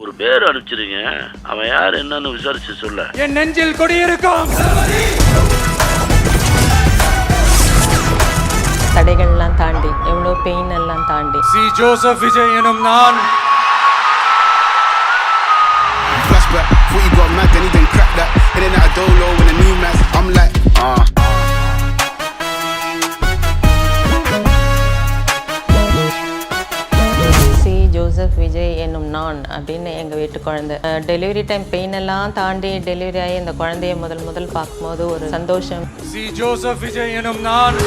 ஒரு பேர் அனுப்பிச்சிருங்க, அவன் யார் என்னன்னு விசாரிச்சு சொல்ல. என் நெஞ்சில் கொடியிருக்கும். தடைகள்லாம் தாண்டி எவ்வளோ பெயின் எல்லாம் தாண்டி சி ஜோசப் விஜய் எனும் நான். Flashback, thought you got mad, then he didn't crack that. And then I don't know when a new match, I'm like, C Joseph Vijay என்னும் நான் அப்படின்னு எங்கள் வீட்டு குழந்தை. டெலிவரி டைம் பெயின் எல்லாம் தாண்டி டெலிவரி ஆகி இந்த குழந்தைய முதல் பார்க்கும்போது ஒரு சந்தோஷம். சி ஜோசப் விஜய் எனும் நான்.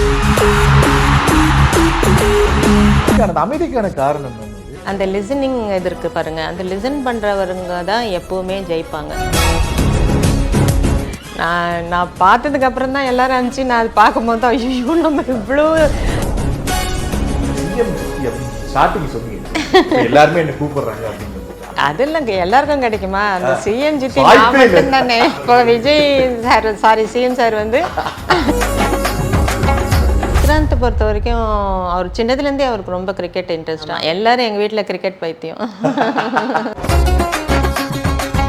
அந்த அமைதிக்கான காரணம் என்ன? அந்த லிசனிங் இது இருக்கு பாருங்க, அந்த லிசன் பண்ணுறவருங்க தான் எப்போவுமே ஜெயிப்பாங்க. நான் பார்த்ததுக்கு அப்புறம் தான் எல்லாரும் அனுப்பிச்சு நான் அது பார்க்கும்போது தான் ஐயோ நம்ம இவ்வளோ ஸ்டார்டிங் சொன்னீங்க எல்லாருமே என்ன கூப்பிடுறாங்க அப்படின்னு. அது இல்லைங்க, எல்லாருக்கும் கிடைக்குமா? அந்த சிஎம் ஜித்தி நான் மட்டும்தானே. இப்போ விஜய் சார் சிஎம் சார் வந்து விக்ராந்த் பொறுத்த வரைக்கும் அவர் சின்னதுலேருந்தே அவருக்கு ரொம்ப கிரிக்கெட் இன்ட்ரெஸ்ட். எல்லாரும் எங்கள் வீட்டில் கிரிக்கெட் பைத்தியம்.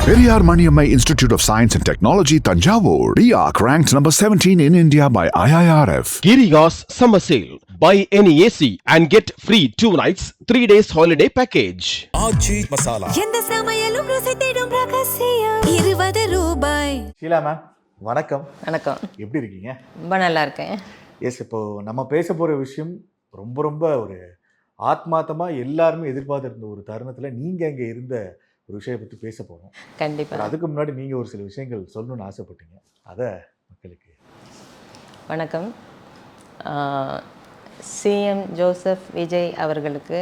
Periyar Maniammai Institute of Science and Technology, Tanjavur. RIAC ranked number 17 in India by IIRF. Girigas Summer Sale. Buy any AC and get free 2 nights, 3 days holiday package. ஆச்சி மசாலா. எந்த சமையலும் ருசி தேடும் ரகசியம். 20 ரூபாய். ஷீலா மேம் வணக்கம். வணக்கம். எப்படி இருக்கீங்க? ரொம்ப நல்லா இருக்கேன். எஸ், இப்போ நம்ம பேச போகிற விஷயம் ரொம்ப ஒரு ஆத்மார்த்தமாக எல்லாருமே எதிர்பார்த்துருந்த ஒரு தருணத்தில் நீங்கள் அங்கே இருந்த ஒரு விஷயத்தை பற்றி பேச போகிறோம். கண்டிப்பாக. அதுக்கு முன்னாடி நீங்கள் ஒரு சில விஷயங்கள் சொல்லணும்னு ஆசைப்பட்டீங்க, அதை மக்களுக்கு. வணக்கம். சிஎம் ஜோசப் விஜய் அவர்களுக்கு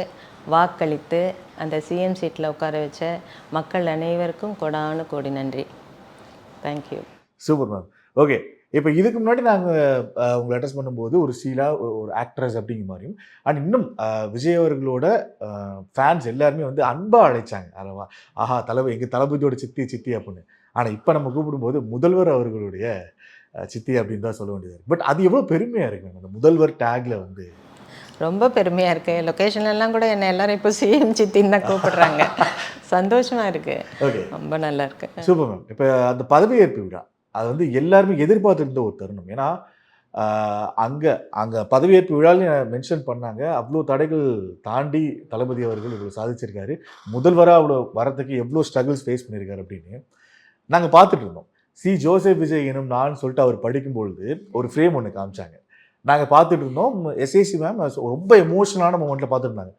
வாக்களித்து அந்த சிஎம் சீட்டில் உட்கார வச்ச மக்கள் அனைவருக்கும் கொடானு கோடி நன்றி. தேங்க்யூ. Super ma'am. ஓகே, இப்போ இதுக்கு முன்னாடி நாங்கள் உங்களை அட்ரஸ் பண்ணும்போது ஒரு ஷீலா, ஒரு ஆக்ட்ரஸ் அப்படிங்கிற மாதிரியும், அண்ட் இன்னும் விஜய் அவர்களோட ஃபேன்ஸ் எல்லாருமே வந்து அன்பாக அழைச்சாங்க. அல்லவா, ஆஹா தலைவர் எங்கள் தளபதியோட சித்தி அப்படின்னு. ஆனால் இப்போ நம்ம கூப்பிடும்போது முதல்வர் அவர்களுடைய சித்தி அப்படின்னு தான் சொல்ல வேண்டியது. பட் அது எவ்வளோ பெருமையாக இருக்கு அந்த முதல்வர் டேக்ல வந்து. ரொம்ப பெருமையாக இருக்குது. லொக்கேஷன்லாம் கூட என்னை எல்லாரும் இப்போ சிஎம் சித்தின்னு தான் கூப்பிடுறாங்க. சந்தோஷமாக இருக்குது. ஓகே, ரொம்ப நல்லா இருக்கு. Super ma'am. இப்போ அந்த பதவியேற்பு விழா அது வந்து எல்லாருமே எதிர்பார்த்துருந்த ஒரு தருணம். ஏன்னா அங்கே பதவியேற்பு விழாவில் மென்ஷன் பண்ணாங்க, அவ்வளோ தடைகள் தாண்டி தளபதி அவர்கள் இவ்வளோ சாதிச்சிருக்காரு, முதல்வராக அவ்வளோ வரத்துக்கு எவ்வளோ ஸ்ட்ரகிள்ஸ் ஃபேஸ் பண்ணியிருக்காரு அப்படின்னு நாங்கள் பார்த்துட்டு இருந்தோம். சி ஜோசப் விஜய் எனும் நான் சொல்லிட்டு அவர் படிக்கும்பொழுது ஒரு ஃப்ரேம் ஒன்று காமிச்சாங்க, நாங்கள் பார்த்துட்டு இருந்தோம். எஸ்ஏசி மேம் ரொம்ப எமோஷனலான மூமெண்ட்டில் பார்த்துருந்தாங்க.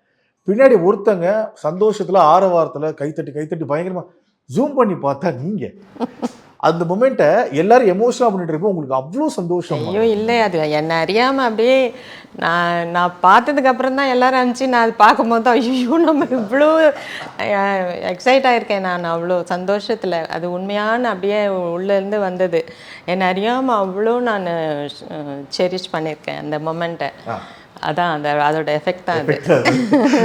பின்னாடி ஒருத்தங்க சந்தோஷத்தில் ஆரவாரத்தில் கைத்தட்டி பயங்கரமாக ஜூம் பண்ணி பார்த்தா நீங்கள் அந்த மொமெண்ட்டை எல்லாரும் எமோஷனலாக பண்ணிட்டு இருப்போம். உங்களுக்கு அவ்வளோ சந்தோஷம். ஐயோ இல்லை, அது என்னை அறியாமல் அப்படியே நான் பார்த்ததுக்கு அப்புறம் தான் எல்லாரும் அனுப்பிச்சு நான் அது பார்க்கும்போது தான் ஐயோ நம்ம இவ்வளோ எக்ஸைட் ஆகிருக்கேன். நான் அவ்வளோ சந்தோஷத்தில் அது உண்மையான அப்படியே உள்ளேருந்து வந்தது. என்னை அறியாமல் அவ்வளோ நான் செரிஷ் பண்ணியிருக்கேன் அந்த மொமெண்ட்டை. அதான் அதோட எஃபெக்ட் தான் அது.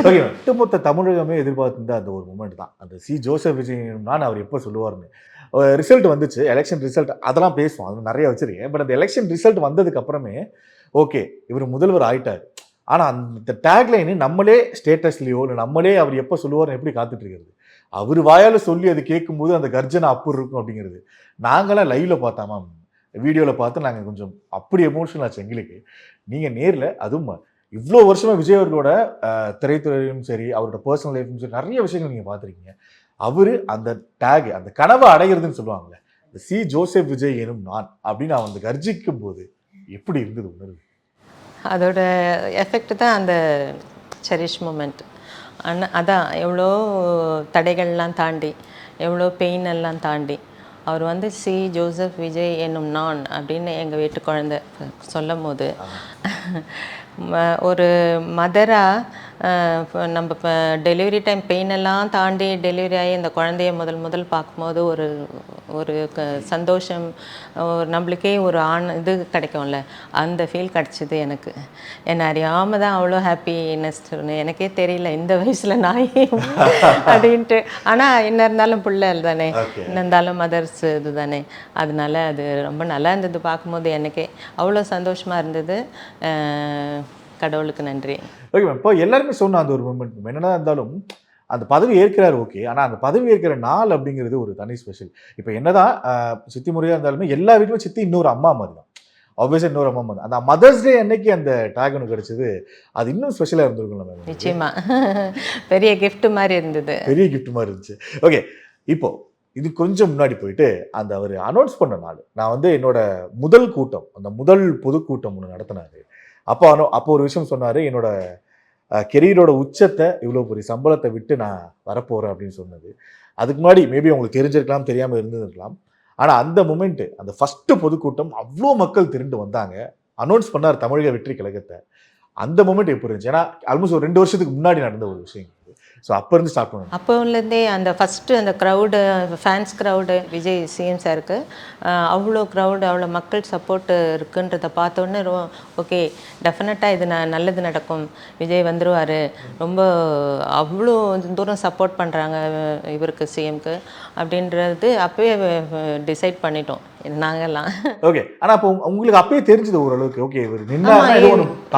ஓகே, ஒட்டுமொத்த தமிழகமே எதிர்பார்த்துருந்த அந்த ஒரு மொமெண்ட் தான் அந்த சி ஜோசப் விஜய் நான் அவர் எப்போ சொல்லுவார்னு. ரிசல்ட் வந்துச்சு, எலெக்ஷன் ரிசல்ட், அதெல்லாம் பேசுவோம், அது நிறைய வச்சுருக்கேன். பட் அந்த எலெக்ஷன் ரிசல்ட் வந்ததுக்கு அப்புறமே ஓகே இவர் முதல்வர் ஆயிட்டார். ஆனால் அந்த டேக்லைனு நம்மளே ஸ்டேட்டஸ்லையோ இல்லை நம்மளே அவர் எப்போ சொல்லுவார்னு எப்படி காத்துட்டு இருக்கிறது. அவர் வாயால் சொல்லி அது கேட்கும்போது அந்த கர்ஜனை அப்படி இருக்கும் அப்படிங்கிறது நாங்களாம் லைவில் பார்த்தாமா, வீடியோவில் பார்த்து நாங்கள் கொஞ்சம் அப்படி எமோஷனல் ஆச்சு எங்களுக்கு. நீங்கள் நேரில், அதுவும் இவ்வளோ வருஷமாக விஜய் அவர்களோட திரைத்துறையும் சரி அவரோட பர்சனல் லைஃப்பும் சரி நிறைய விஷயங்கள் நீங்கள் பார்த்துருக்கீங்க. அவர் அந்த டேக், அந்த கனவை அடைகிறதுன்னு சொல்லுவாங்கள்ல, இந்த சி ஜோசப் விஜய் எனும் நான் அப்படின்னு அவன் அந்த கர்ஜிக்கும் போது எப்படி இருந்தது உணர்வு? அதோட எஃபெக்ட் தான் அந்த செரிஷ் மூமெண்ட். அதான் எவ்வளோ தடைகள்லாம் தாண்டி எவ்வளோ பெயின் எல்லாம் தாண்டி அவர் வந்து சி ஜோசப் விஜய் என்னும் நான் அப்படின்னு எங்கள் வீட்டு குழந்தை சொல்லும் போது ஒரு மதராக நம்ம இப்போ டெலிவரி டைம் பெயின் எல்லாம் தாண்டி டெலிவரி ஆகி இந்த குழந்தைய முதல் பார்க்கும்போது ஒரு சந்தோஷம், ஒரு நம்மளுக்கே ஒரு இது கிடைக்கும்ல, அந்த ஃபீல் கிடச்சிது எனக்கு. என்னை அறியாமல் தான் அவ்வளோ ஹாப்பினஸ், எனக்கே தெரியல இந்த வயசில் நாய் அப்படின்ட்டு. ஆனால் என்ன இருந்தாலும் பிள்ளை தானே, என்ன இருந்தாலும் மதர்ஸ் இது தானே, அதனால அது ரொம்ப நல்லா இருந்தது பார்க்கும்போது. எனக்கே அவ்வளோ சந்தோஷமாக இருந்தது. கடவுளுக்கு நன்றி. ஓகே மேம், இப்போ எல்லாருமே சொன்ன அந்த ஒரு மூமெண்ட் என்னதான் இருந்தாலும் அந்த பதவி ஏற்கிறார் ஓகே, ஆனால் அந்த பதவி ஏற்கிற நாள் அப்படிங்கிறது ஒரு தனி ஸ்பெஷல். இப்போ என்னதான் சித்தி முறையாக இருந்தாலுமே எல்லா வீட்டுமே சித்தி இன்னொரு அம்மா மாதிரி தான், ஆப்வியஸாக இன்னொரு அம்மா மாதிரி. அந்த மதர்ஸ் டே அன்னைக்கு அந்த டேக் ஒன்று கிடைச்சது, அது இன்னும் ஸ்பெஷலாக இருந்திருக்கும் மேம். நிச்சயமா பெரிய கிஃப்ட் மாதிரி இருந்தது, பெரிய கிஃப்ட் மாதிரி இருந்துச்சு. ஓகே, இப்போ இது கொஞ்சம் முன்னாடி போயிட்டு அந்த அவர் அனௌன்ஸ் பண்ண நாள், நான் வந்து என்னோட முதல் கூட்டம், அந்த முதல் பொதுக்கூட்டம் ஒன்று நடத்தினாரு. அப்போ ஒரு விஷயம் சொன்னார், என்னோட கெரியரோட உச்சத்தை இவ்வளோ பெரிய சம்பளத்தை விட்டு நான் வரப்போகிறேன் அப்படின்னு சொன்னது. அதுக்கு முன்னாடி மேபி உங்களுக்கு தெரிஞ்சிருக்கலாம், தெரியாமல் இருந்திருக்கலாம். ஆனால் அந்த மூமெண்ட்டு, அந்த ஃபஸ்ட்டு பொதுக்கூட்டம் அவ்வளோ மக்கள் திரண்டு வந்தாங்க, அனௌன்ஸ் பண்ணார் தமிழக வெற்றி கழகத்தை. அந்த மூமெண்ட் எப்படி இருந்துச்சு? ஏன்னா ஆல்மோஸ்ட் ஒரு 2 வருஷத்துக்கு முன்னாடி நடந்த ஒரு விஷயம். ஸோ அப்போ இருந்து ஸ்டார்ட் பண்ணணும். அப்போலேருந்தே அந்த ஃபஸ்ட்டு அந்த crowd, fans crowd Vijay CM சாருக்கு அவ்வளோ க்ரௌடு, அவ்வளோ மக்கள் சப்போர்ட் இருக்குன்றதை பார்த்தோன்னே ஓகே டெஃபினட்டாக இது நல்லது நடக்கும், விஜய் வந்துடுவார், ரொம்ப அவ்வளோ தூரம் சப்போர்ட் பண்ணுறாங்க இவருக்கு சிஎம்க்கு அப்படின்றது அப்போயே டிசைட் பண்ணிட்டோம் நாங்கெல்லாம். ஓகே, ஆனால் அப்போ உங்களுக்கு அப்பயே தெரிஞ்சது ஓரளவுக்கு ஓகே இவர்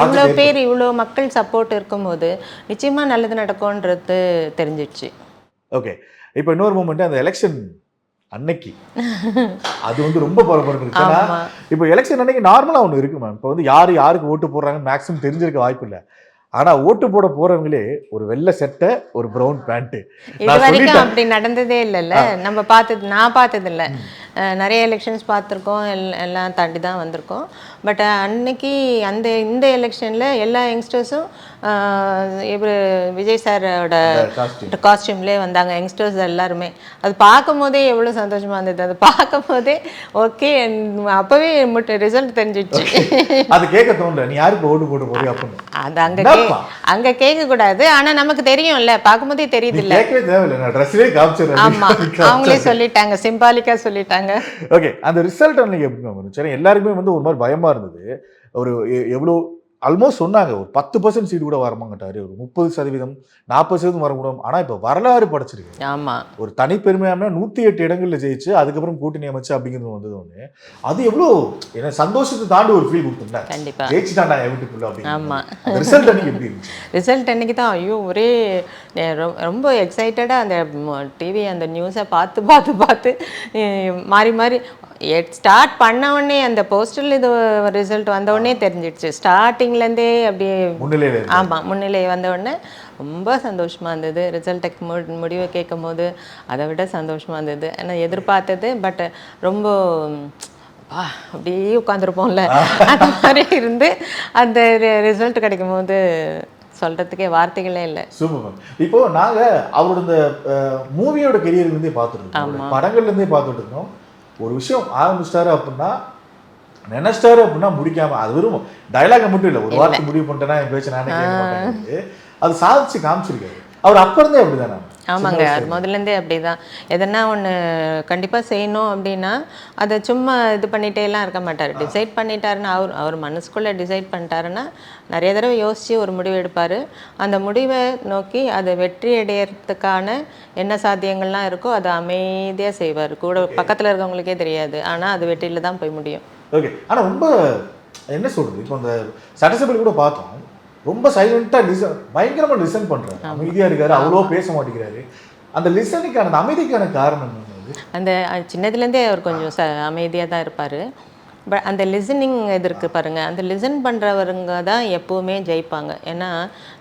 இவ்வளோ பேர் இவ்வளோ மக்கள் சப்போர்ட் இருக்கும்போது நிச்சயமாக நல்லது நடக்கும்ன்றது தெரிஞ்சிடுச்சு. ஓகே, இப்போ இன்னொரு மூமெண்ட் அந்த எலெக்ஷன் அன்னைக்கு அது வந்து ரொம்ப பரபரப்பு இருக்கு. இப்போ எலெக்ஷன் அன்னைக்கு நார்மலாக ஒன்று இருக்கு மேம். இப்போ வந்து யாருக்கு ஓட்டு போடுறாங்கன்னு மேக்ஸிமம் தெரிஞ்சிருக்க வாய்ப்பு இல்லை. ஆனா ஓட்டு போட போறவங்களே ஒரு வெள்ளை சட்டை, ஒரு பிரவுன் பேண்ட். இது வரைக்கும் அப்படி நடந்ததே இல்லைல்ல, நம்ம பார்த்தது, நான் பார்த்தது இல்லை. நிறைய எலெக்ஷன்ஸ் பார்த்துருக்கோம், எல்லாம் தாண்டி தான் வந்திருக்கோம். பட் அன்னைக்கு இந்த எலெக்ஷனில் எல்லா யங்ஸ்டர்ஸும் இவர் விஜய் சாரோட காஸ்டியூம்லேயே வந்தாங்க, யங்ஸ்டர்ஸ் எல்லாருமே. அது பார்க்கும் போதே எவ்வளோ சந்தோஷமாக இருந்தது. அது பார்க்கும் போதே ஓகே, அப்போவே ரிசல்ட் தெரிஞ்சிடுச்சு. அது கேட்க தோணல, நீ யாருக்கு ஓட்டு போட போறியா அப்படின்னு. அது அங்கே கேட்கக்கூடாது, ஆனால் நமக்கு தெரியும்ல, பார்க்கும்போதே தெரியுது இல்லை. ஆமாம், அவங்களே சொல்லிட்டாங்க, சிம்பாலிக்காக சொல்லிட்டாங்க. ஓகே, அந்த ரிசல்ட் அன்னைக்கு எப்படி இருந்துச்சு? எல்லாருக்குமே வந்து ஒரு மாதிரி பயமா இருந்தது. ஒரு எவ்வளோ ஆல்மோஸ்ட் சொன்னாங்க ஒரு 10% சீட் கூட வரமாட்டாரு, ஒரு 30%, 40% வரக்கூடும். ஆனால் இப்போ வரலாறு படைச்சிருக்கு. ஆமாம், ஒரு தனிப்பெருமையான 108 இடங்களில் ஜெயிச்சு அதுக்கப்புறம் கூட்டணி அமைச்சு அப்படிங்கிறது வந்தது ஒன்று. அது எவ்வளோ என்ன சந்தோஷத்தை தாண்டி ஒரு ஃபீல் கொடுத்துருந்தேன். கண்டிப்பாக ஜெயிச்சுட்டாண்டா வீட்டுக்குள்ள அப்படி. ஆமாம், ரிசல்ட் அன்னைக்கு எப்படி இருந்துச்சு? ரிசல்ட் அன்னைக்கு தான் ஐயோ ஒரே ரொம்ப எக்ஸைட்டடாக அந்த டிவி அந்த நியூஸை பார்த்து மாறி மாறி ஸ்டார்ட் பண்ண உடனே அந்த போஸ்டரில் இது ரிசல்ட் வந்த உடனே தெரிஞ்சிடுச்சு. ஸ்டார்டிங்லேருந்தே அப்படியே முன்னிலை வந்த உடனே ரொம்ப சந்தோஷமாக இருந்தது. ரிசல்ட்டுக்கு முடிவை கேட்கும் போது அதை விட சந்தோஷமாக இருந்தது. ஏன்னா எதிர்பார்த்தது, பட் ரொம்ப அப்படியே உட்காந்துருப்போம்ல அந்த மாதிரி இருந்து அந்த ரிசல்ட் கிடைக்கும் போது சொல்றதுக்கே வார்த்தைகளே இல்லை. Super ma'am. இப்போ நாங்கள் அவரோட இந்த மூவியோட கெரியர்லேருந்தே பார்த்துருக்கோம், படங்கள்லேருந்தே பார்த்துட்டு இருக்கோம். ஒரு விஷயம் ஆரம்பிச்சிட்டாரு அப்படின்னா நினைச்சிட்டாரு அப்படின்னா முடிக்காம, அது வெறும் டைலாக மட்டும் இல்லை, ஒரு வார்த்தை முடிவு பண்ணிட்டேன்னா என் பேச்சு நானே கேட்க மாட்டேன், அது சாதிச்சு காமிச்சிருக்காரு. அவர் அப்போ இருந்தே அப்படிதானே? ஆமாங்க, அது முதல்லேருந்தே அப்படி தான். எதனா ஒன்று கண்டிப்பாக செய்யணும் அப்படின்னா அதை சும்மா இது பண்ணிகிட்டேலாம் இருக்க மாட்டார். டிசைட் பண்ணிட்டாருன்னா அவர் மனசுக்குள்ளே டிசைட் பண்ணிட்டாருன்னா நிறைய தடவை யோசித்து ஒரு முடிவு எடுப்பார். அந்த முடிவை நோக்கி அதை வெற்றி அடையிறதுக்கான என்ன சாத்தியங்கள்லாம் இருக்கோ அதை அமைதியாக செய்வார். கூட பக்கத்தில் இருக்கவங்களுக்கே தெரியாது, ஆனால் அது வெற்றியில் தான் போய் முடியும். ஓகே, ஆனால் ரொம்ப என்ன சொல்கிறது, இப்போ அந்த சட்டசபையில் கூட பார்த்தோம், ரொம்ப சைலண்டாக பயங்கரமாக லிசன் பண்ணுறாரு, அமைதியாக இருக்காரு, அவ்வளோ பேச மாட்டேங்கிறாரு. அந்த லிசனுக்கான அந்த அமைதிக்கான காரணம் அந்த சின்னதுலேருந்தே அவர் கொஞ்சம் அமைதியாக தான் இருப்பார். பட் அந்த லிசனிங் இது இருக்குது பாருங்கள், அந்த லிசன் பண்ணுறவருங்க தான் எப்போவுமே ஜெயிப்பாங்க. ஏன்னா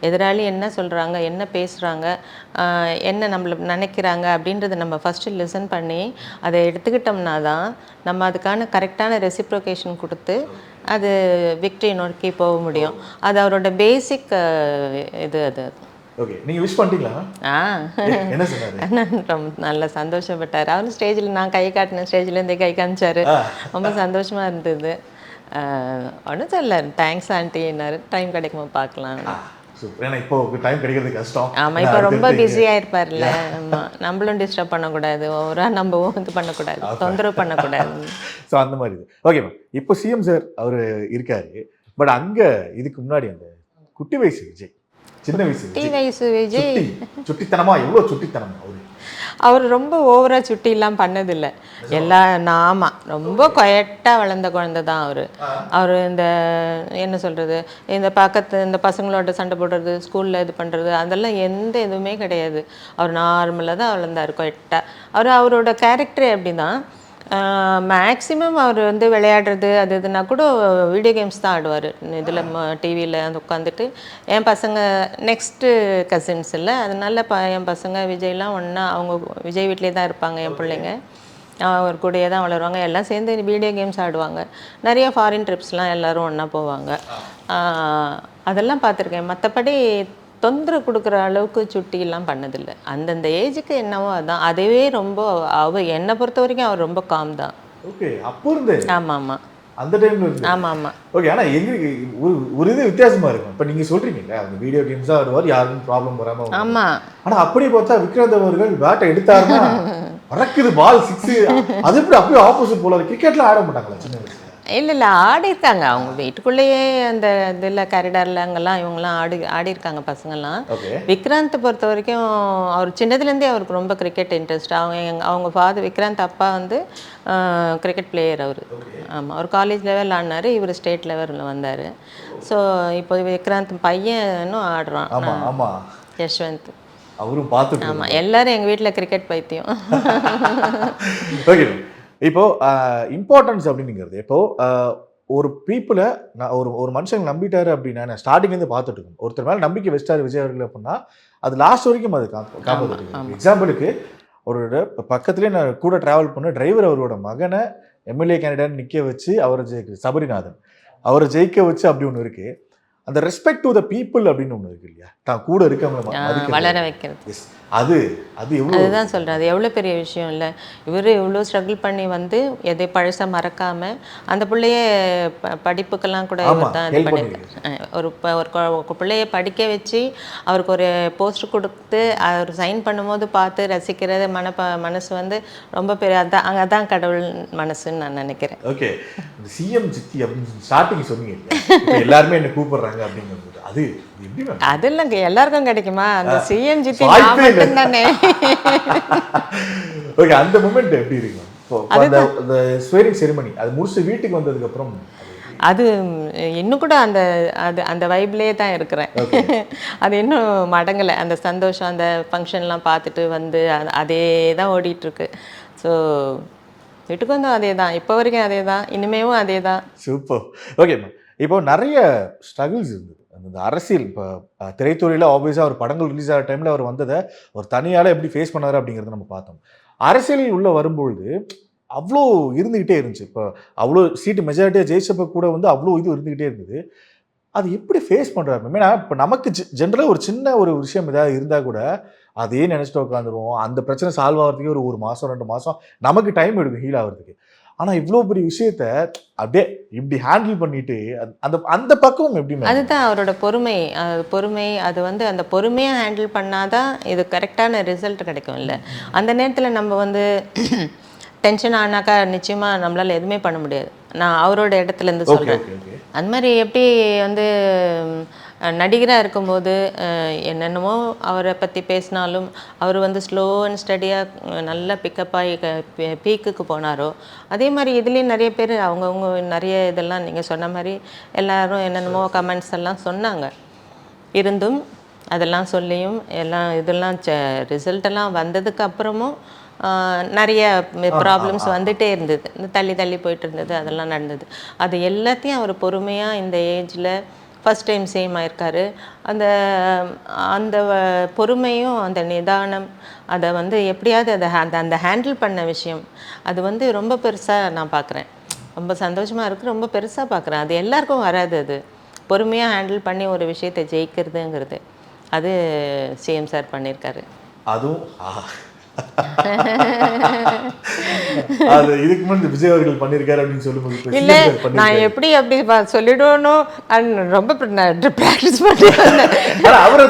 எதிராளி என்ன சொல்கிறாங்க, என்ன பேசுகிறாங்க, என்ன நம்மளை நினைக்கிறாங்க அப்படின்றத நம்ம ஃபஸ்ட்டு லிசன் பண்ணி அதை எடுத்துக்கிட்டோம்னா தான் நம்ம அதுக்கான கரெக்டான ரெசிப்ரோகேஷன் கொடுத்து அது விக்டரி நோக்கி போக முடியும். அது அவரோட பேசிக் இது. அது ஓகே, நீங்கள் விஷ் பண்ணிட்டீங்களா? என்ன சொன்னாரு? ரொம்ப நல்ல சந்தோஷப்பட்டார். அவரும் ஸ்டேஜில் நான் கை காட்டின ஸ்டேஜ்லேருந்தே கை காமிச்சார், ரொம்ப சந்தோஷமாக இருந்தது. ஒன்றும் சொல்ல தேங்க்ஸ் ஆண்டி, டைம் கிடைக்கும்போது பார்க்கலாம். இப்போ டைம் கிடைக்கிறது கஷ்டம். ஆமாம், இப்போ ரொம்ப பிஸியாக இருப்பார்ல. ஆமாம், நம்மளும் டிஸ்டர்ப் பண்ணக்கூடாது, நம்ம இது பண்ணக்கூடாது, தொந்தரவு பண்ணக்கூடாது. ஸோ அந்த மாதிரி இது. ஓகே மேம், இப்போ சிஎம் சார் அவர் இருக்காரு. பட் அங்கே இதுக்கு முன்னாடி அந்த குட்டி வயசு விஜய், சின்ன வயசு விஜய், சுட்டித்தனமா எவ்வளோ சுட்டித்தனம் அவரு. அவர் ரொம்ப ஓவராக சுட்டிலாம் பண்ணதில்லை. ஆமாம், ரொம்ப குயட்டாக வளர்ந்த குழந்தை தான் அவர் இந்த என்ன சொல்கிறது, இந்த பசங்களோட சண்டை போடுறது, ஸ்கூலில் இது பண்ணுறது, அதெல்லாம் எந்த இதுவுமே கிடையாது. அவர் நார்மலாக தான் வளர்ந்தார் குயட்டாக. அவரோட கேரக்டரே அப்படி தான். மேக்ஸிமம் அவர் வந்து விளையாடுறது அது இதுனா கூட வீடியோ கேம்ஸ் தான் ஆடுவார். இதில் டிவியில் உட்காந்துட்டு என் பசங்க நெக்ஸ்ட்டு கசின்ஸ் இல்லை, அதனால என் பசங்க விஜய்லாம் ஒன்றா அவங்க விஜய் வீட்டிலே தான் இருப்பாங்க. என் பிள்ளைங்க அவர் கூடயே தான் வளருவாங்க. எல்லாம் சேர்ந்து வீடியோ கேம்ஸ் ஆடுவாங்க. நிறைய ஃபாரின் ட்ரிப்ஸ்லாம் எல்லோரும் ஒன்றா போவாங்க. அதெல்லாம் பார்த்துருக்கேன். மற்றபடி தொந்தரவு கொடுக்குற அளவுக்கு சுட்டிலாம் பண்ணதில்லை. அந்தந்த ஏஜுக்கு என்னவோ அதான். அதுவே ரொம்ப என்னை பொறுத்த வரைக்கும் அவர் ரொம்ப காம் தான். ஓகே, அப்போ இருந்து ஆமாம் அந்த டைம்ல இருந்து. ஆமாம். ஓகே, ஆனால் எங்களுக்கு ஒரு இது வித்தியாசமாக இருக்கும். இப்போ நீங்கள் சொல்கிறீங்கல்ல, அந்த வீடியோ கேம்ஸ் தான் ஆடுவார், யாருக்கும் ப்ராப்ளம் வராமல். ஆமாம். ஆனால் அப்படியே பார்த்தா விக்ராந்த் அவர்கள் பேட்டை எடுத்தாருன்னா பறக்குது பால் 6. அது எப்படி அப்படியே ஆப்போசிட் போல கிரிக்கெட்லாம் ஆட மாட்டாங்களா சின்ன வயசுல? இல்லை ஆடிருக்காங்க. அவங்க வீட்டுக்குள்ளேயே அந்த இதில் கரிடாரில் அங்கெல்லாம் இவங்கெல்லாம் ஆடிருக்காங்க பசங்கள்லாம். விக்ராந்தை பொறுத்த வரைக்கும் அவர் சின்னதுலேருந்தே அவருக்கு ரொம்ப கிரிக்கெட் இன்ட்ரெஸ்ட். அவங்க ஃபாதர் விக்ராந்த் அப்பா வந்து கிரிக்கெட் பிளேயர் அவர். ஆமாம், அவர் காலேஜ் லெவலில் ஆடினார், இவர் ஸ்டேட் லெவலில் வந்தார். ஸோ இப்போ விக்ராந்த் பையனும் ஆடுறான். ஆமாம், யஷ்வந்த். அவரும் பார்த்துட்டு. ஆமாம், எல்லாரும் எங்கள் வீட்டில் கிரிக்கெட் பைத்தியம். ஓகே, இப்போது இம்பார்ட்டன்ஸ் அப்படிங்கிறது இப்போது ஒரு பீப்புளை ஒரு மனுஷங்க நம்பிட்டாரு அப்படின்னா, நான் ஸ்டார்டிங்லேருந்து பார்த்துட்டு இருக்கோம். ஒருத்தர் மேலே நம்பிக்கை வச்சிட்டாரு விஜய் அவர்கள் அப்படின்னா அது லாஸ்ட் வரைக்கும் அது காப்பாற்று. எக்ஸாம்பிளுக்கு ஒரு பக்கத்துலேயே நான் கூட ட்ராவல் பண்ண டிரைவர் அவரோட மகனை எம்எல்ஏ கேண்டிடேட் நிற்க வச்சு அவரை சபரிநாதன் அவரை ஜெயிக்க வச்சு அப்படி ஒன்று இருக்குது. அந்த ரெஸ்பெக்ட் டு த பீப்புள் அப்படின்னு ஒன்று இருக்கு இல்லையா, தான் கூட இருக்கவங்களை வளர வைக்கிறது. அதுதான் சொல்கிறேன். அது எவ்வளோ பெரிய விஷயம் இல்லை. இவர் இவ்வளோ ஸ்ட்ரகிள் பண்ணி வந்து எதை பழச மறக்காமல் அந்த பிள்ளைய படிப்புக்கெல்லாம் கூட இவர் தான் இது பண்ணியிருக்காரு. ஒரு பிள்ளைய படிக்க வச்சு அவருக்கு ஒரு போஸ்டர் கொடுத்து அவர் சைன் பண்ணும்போது பார்த்து ரசிக்கிறது மனசு வந்து ரொம்ப பெரிய அதான் கடவுள் மனசுன்னு நான் நினைக்கிறேன். ஓகே, சிஎம் சித்தி அப்படின்னு ஸ்டார்டிங் சொன்னீங்க, எல்லாருமே என்ன கூப்பிடுறாங்க அப்படிங்கிறது அது அதெல்லாம் எல்லாருக்கும் கிடைக்குமா? அந்த சிஎம் ஜித்தி தானே. ஓகே, அந்த மொமெண்ட் எப்படி இருக்கும்? அந்த ஸ்வேரிங் செரிமனி அது முடிச்சு வீட்டுக்கு வந்ததுக்கு அப்புறம் அது இன்னும் கூட அந்த வைப்லேயே தான் இருக்கிறேன். அது இன்னும் மடங்கலை. அந்த சந்தோஷம், அந்த ஃபங்க்ஷன்லாம் பார்த்துட்டு வந்து அதே தான் ஓடிட்டுருக்கு. ஸோ வீட்டுக்கு வந்தோம் அதே தான், இப்போ வரைக்கும் அதே தான், இனிமேவும் அதே தான். சூப்பர். ஓகே மேம், இப்போ நிறைய ஸ்ட்ரகிள்ஸ் இருந்தது அந்த அரசியல். இப்போ திரைத்துறையில் ஆப்வியஸாக ஒரு படங்கள் ரிலீஸ் ஆகிற டைமில் அவர் வந்ததை ஒரு தனியால் எப்படி ஃபேஸ் பண்ணார் அப்படிங்கிறத நம்ம பார்த்தோம். அரசியலில் உள்ளே வரும்பொழுது அவ்வளோ இருந்துக்கிட்டே இருந்துச்சு. இப்போ அவ்வளோ சீட்டு மெஜாரிட்டியாக ஜெயிச்சப்போ கூட வந்து அவ்வளோ இது இருந்துக்கிட்டே இருந்தது. அது எப்படி ஃபேஸ் பண்ணுறாரு மேம்? ஏன்னா இப்போ நமக்கு ஜென்ரலாக ஒரு சின்ன ஒரு விஷயம் ஏதாவது இருந்தால் கூட அதையே நினச்சிட்டு உட்காந்துருவோம். அந்த பிரச்சனை சால்வ் ஆகிறதுக்கே ஒரு மாதம் 2 மாதம் நமக்கு டைம் எடுக்கும் ஹீல் ஆகிறதுக்கு. ஆனால் இவ்வளோ பெரிய விஷயத்த அப்படியே இப்படி ஹேண்டில் பண்ணிட்டு அந்த பக்கம் எப்படி? அதுதான் அவரோட பொறுமை. அது வந்து அந்த பொறுமையாக ஹேண்டில் பண்ணாதான் இது கரெக்டான ரிசல்ட் கிடைக்கும். இல்லை அந்த நேரத்தில் நம்ம வந்து டென்ஷன் ஆனாக்கா நிச்சயமாக நம்மளால் எதுவுமே பண்ண முடியாது. நான் அவரோட இடத்துலேருந்து சொல்கிறேன். அந்த மாதிரி எப்படி வந்து நடிகராக இருக்கும்போது என்னென்னமோ அவரை பற்றி பேசினாலும் அவர் வந்து ஸ்லோ அண்ட் ஸ்டடியாக நல்லா பிக்கப் ஆகி பீக்குக்கு போனாரோ, அதே மாதிரி இதுலேயும் நிறைய பேர் அவங்கவுங்க நிறைய இதெல்லாம் நீங்கள் சொன்ன மாதிரி எல்லோரும் என்னென்னமோ கமெண்ட்ஸ் எல்லாம் சொன்னாங்க. இருந்தும் அதெல்லாம் சொல்லியும் இதெல்லாம் ரிசல்ட்டெல்லாம் வந்ததுக்கு அப்புறமும் நிறைய ப்ராப்ளம்ஸ் வந்துகிட்டே இருந்தது. தள்ளி போயிட்டு இருந்தது, அதெல்லாம் நடந்தது. அது எல்லாத்தையும் அவர் பொறுமையாக இந்த ஏஜில் ஃபஸ்ட் டைம் சேம் ஆயிருக்காரு. அந்த பொறுமையும் அந்த நிதானம் அதை வந்து எப்படியாவது அந்த ஹேண்டில் பண்ண விஷயம் அது வந்து ரொம்ப பெருசாக நான் பார்க்குறேன். ரொம்ப சந்தோஷமாக இருக்குது, ரொம்ப பெருசாக பார்க்குறேன். அது எல்லாருக்கும் வராது. அது பொறுமையாக ஹேண்டில் பண்ணி ஒரு விஷயத்தை ஜெயிக்கிறதுங்கிறது அது சிஎம் சார் பண்ணியிருக்காரு. அதுவும் அது இதுக்கு முன்னாடி விஜய் அவர்கள் பண்ணியிருக்காரு அப்படின்னு சொல்லும்போது இல்லை, நான் எப்படி அப்படி சொல்லிடணும் ரொம்ப ப்ராக்டிஸ் பண்ணி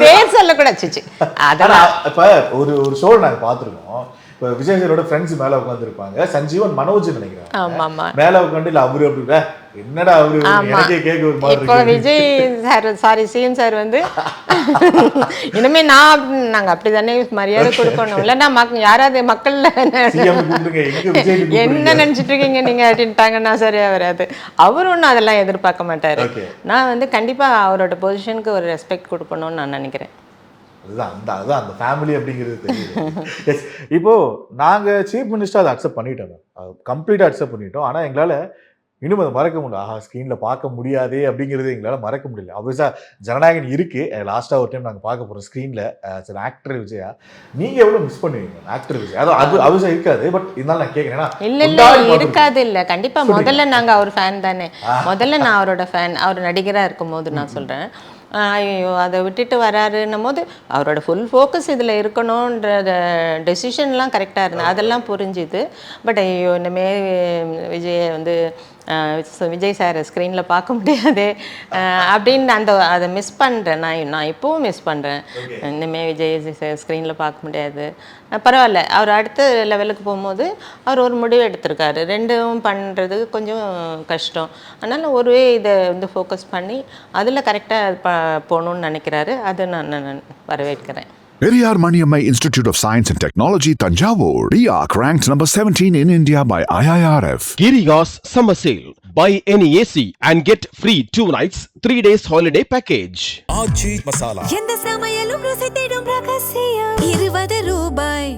பேர் சொல்லக்கூடாது. அதெல்லாம் இப்போ ஒரு ஷோ நாங்கள் பார்த்துருக்கோம். இப்போ விஜய் சாரோட ஃப்ரெண்ட்ஸ் மேலே உட்காந்துருப்பாங்க, சஞ்சீவன் மனோஜ் நினைக்கிறேன், மேலே உட்காந்து இல்லை அவரு அப்படி என்னடா அவரு ஆமா. எனக்கே கேட்க ஒரு மாதிரி இப்போ இருக்கு. Vijay sir sorry CM sir வந்து இனிமே நாங்க அப்படிதானே மரியாதை கொடுக்கணும். இல்லைன்னா யாராவது மக்கள்ல சிஎம் கூப்பிடுங்க, எங்க விஜய் என்ன நினைச்சிட்டு இருக்கீங்க நீங்க அப்படின்ட்டாங்கன்னா சரியா வராது. அவர் ஒன்றும் அதெல்லாம் எதிர்பார்க்க மாட்டாரு. நான் வந்து கண்டிப்பா அவரோட பொசிஷனுக்கு ஒரு ரெஸ்பெக்ட் கொடுக்கணும்னு நான் நினைக்கிறேன். அதுதான் அந்த ஃபேமிலி அப்படிங்கிறது தெரியுது. எஸ், இப்போ நாங்க சீஃப் மினிஸ்டர் அதை அக்செப்ட் பண்ணிட்டோம், கம்ப்ளீட்டாக அக்செப்ட் பண்ணிட்டோம். ஆனால் எங்களால் இன்னும் அதை மறக்க முடியல. ஸ்க்ரீனில் பார்க்க முடியாதே அப்படிங்கிறது எங்களால் மறக்க முடியல. ஆப்வியஸாக ஜனநாயகன் இருக்கு, லாஸ்ட்டாக ஒரு டைம் நாங்கள் பார்க்க போகிறோம் ஸ்க்ரீனில். சரி, ஆக்டர் விஜயா நீங்கள் எவ்வளோ மிஸ் பண்ணுவீங்க ஆக்டர் விஜய்? அது அவசியம் இருக்காது, பட் இருந்தாலும் நான் கேட்குறேன். இல்ல இருக்காது, இல்ல கண்டிப்பா. முதல்ல நாங்க அவர் ஃபேன் தானே, முதல்ல நான் அவரோட ஃபேன். அவர் நடிகரா இருக்கும் போது நான் சொல்றேன். ஐயோ அதை விட்டுட்டு வராருன்னும் போது அவரோட ஃபுல் ஃபோக்கஸ் இதில் இருக்கணுன்ற டெசிஷன்லாம் கரெக்டாக இருந்தது, அதெல்லாம் புரிஞ்சுது. பட் ஐயோ இனிமேல் விஜயை வந்து விஜய் சாரை ஸ்க்ரீனில் பார்க்க முடியாது அப்படின்னு அதை மிஸ் பண்ணுறேன். நான் இப்போவும் மிஸ் பண்ணுறேன். இனிமேல் விஜய் ஸ்க்ரீனில் பார்க்க முடியாது. பரவாயில்ல, அவர் அடுத்த லெவலுக்கு போகும்போது அவர் ஒரு முடிவு எடுத்திருக்காரு. ரெண்டும் பண்ணுறது கொஞ்சம் கஷ்டம். அதனால் ஒரே இதை வந்து ஃபோக்கஸ் பண்ணி அதில் கரெக்டாக போகணுன்னு நினைக்கிறாரு. அதை நான் வரவேற்கிறேன். Periyar Maniammai Institute of Science and Technology, Tanjavur. RIAC ranked number 17 in India by IIRF. Girigas Summer Sale. Buy any AC and get free 2 nights, 3 days holiday package. எந்த சமையலும் ருசி தேடும் ரகசியம் 20 ரூபாய்.